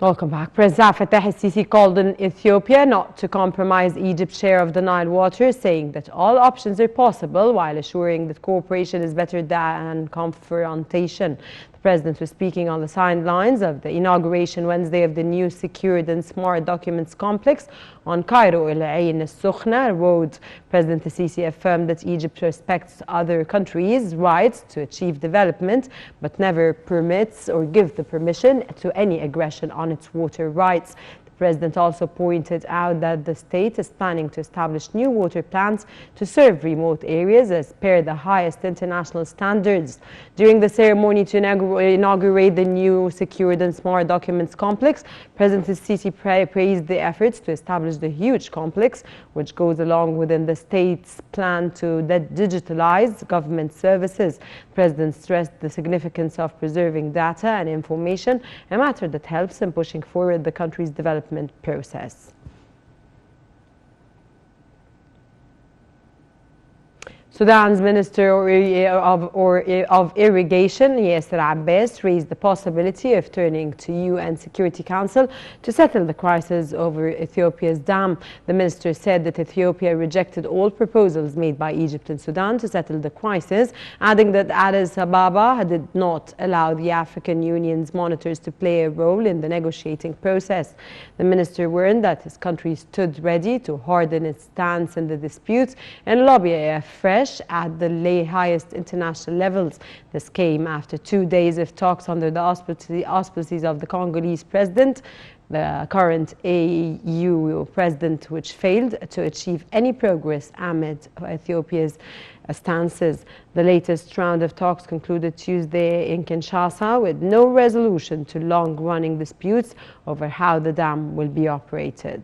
Welcome back. President Fattah al-Sisi called on Ethiopia not to compromise Egypt's share of the Nile water, saying that all options are possible while assuring that cooperation is better than confrontation. The president was speaking on the sidelines of the inauguration Wednesday of the new secured and smart documents complex on Cairo El Ain al-Sukhna road. President al-Sisi affirmed that Egypt respects other countries' rights to achieve development, but never permits or gives the permission to any aggression on its water rights. The president also pointed out that the state is planning to establish new water plants to serve remote areas as per the highest international standards. During the ceremony to inaugurate the new secured and smart documents complex, President al-Sisi praised the efforts to establish the huge complex, which goes along within the state's plan to digitalize government services. The president stressed the significance of preserving data and information, a matter that helps in pushing forward the country's development process. Sudan's Minister of Irrigation, Yasser Abbas, raised the possibility of turning to UN Security Council to settle the crisis over Ethiopia's dam. The minister said that Ethiopia rejected all proposals made by Egypt and Sudan to settle the crisis, adding that Addis Ababa did not allow the African Union's monitors to play a role in the negotiating process. The minister warned that his country stood ready to harden its stance in the dispute and lobby afresh at the highest international levels. This came after 2 days of talks under the auspices of the Congolese president, the current AU president, which failed to achieve any progress amid Ethiopia's stances. The latest round of talks concluded Tuesday in Kinshasa with no resolution to long-running disputes over how the dam will be operated.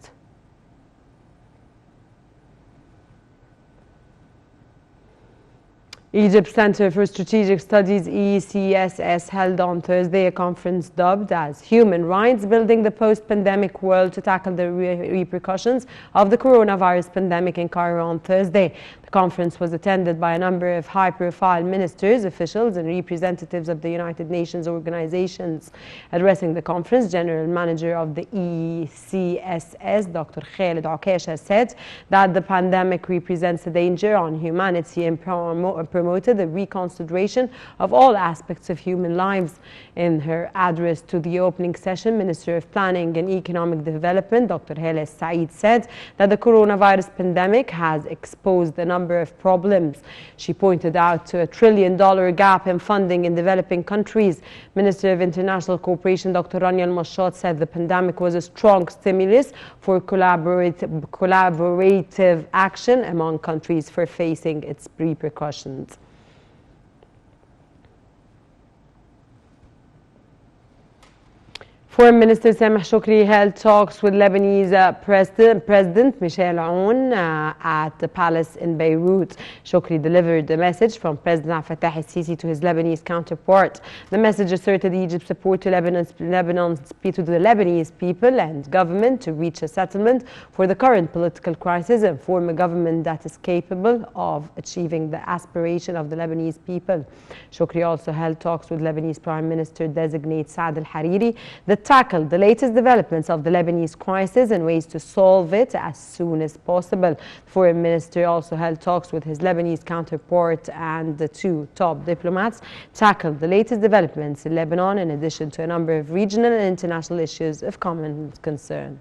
Egypt's Center for Strategic Studies, ECSS, held on Thursday a conference dubbed as Human Rights Building the Post-Pandemic World to tackle the repercussions of the coronavirus pandemic in Cairo on Thursday. The conference was attended by a number of high-profile ministers, officials, and representatives of the United Nations organizations. Addressing the conference, General Manager of the ECSS, Dr. Khaled Okesha, said that the pandemic represents a danger on humanity and promoted the reconsideration of all aspects of human lives. In her address to the opening session, Minister of Planning and Economic Development, Dr. Hele Said, said that the coronavirus pandemic has exposed a number of problems. She pointed out to $1 trillion gap in funding in developing countries. Minister of International Cooperation, Dr. Rania Al-Mashad, said the pandemic was a strong stimulus for collaborative action among countries for facing its repercussions. Foreign Minister Sameh Shoukry held talks with Lebanese President Michel Aoun at the palace in Beirut. Shoukry delivered a message from President Fattah al-Sisi to his Lebanese counterpart. The message asserted Egypt's support to the Lebanese people and government to reach a settlement for the current political crisis and form a government that is capable of achieving the aspiration of the Lebanese people. Shoukry also held talks with Lebanese Prime Minister designate Saad al-Hariri that tackled the latest developments of the Lebanese crisis and ways to solve it as soon as possible. The foreign minister also held talks with his Lebanese counterpart, and the two top diplomats tackled the latest developments in Lebanon in addition to a number of regional and international issues of common concern.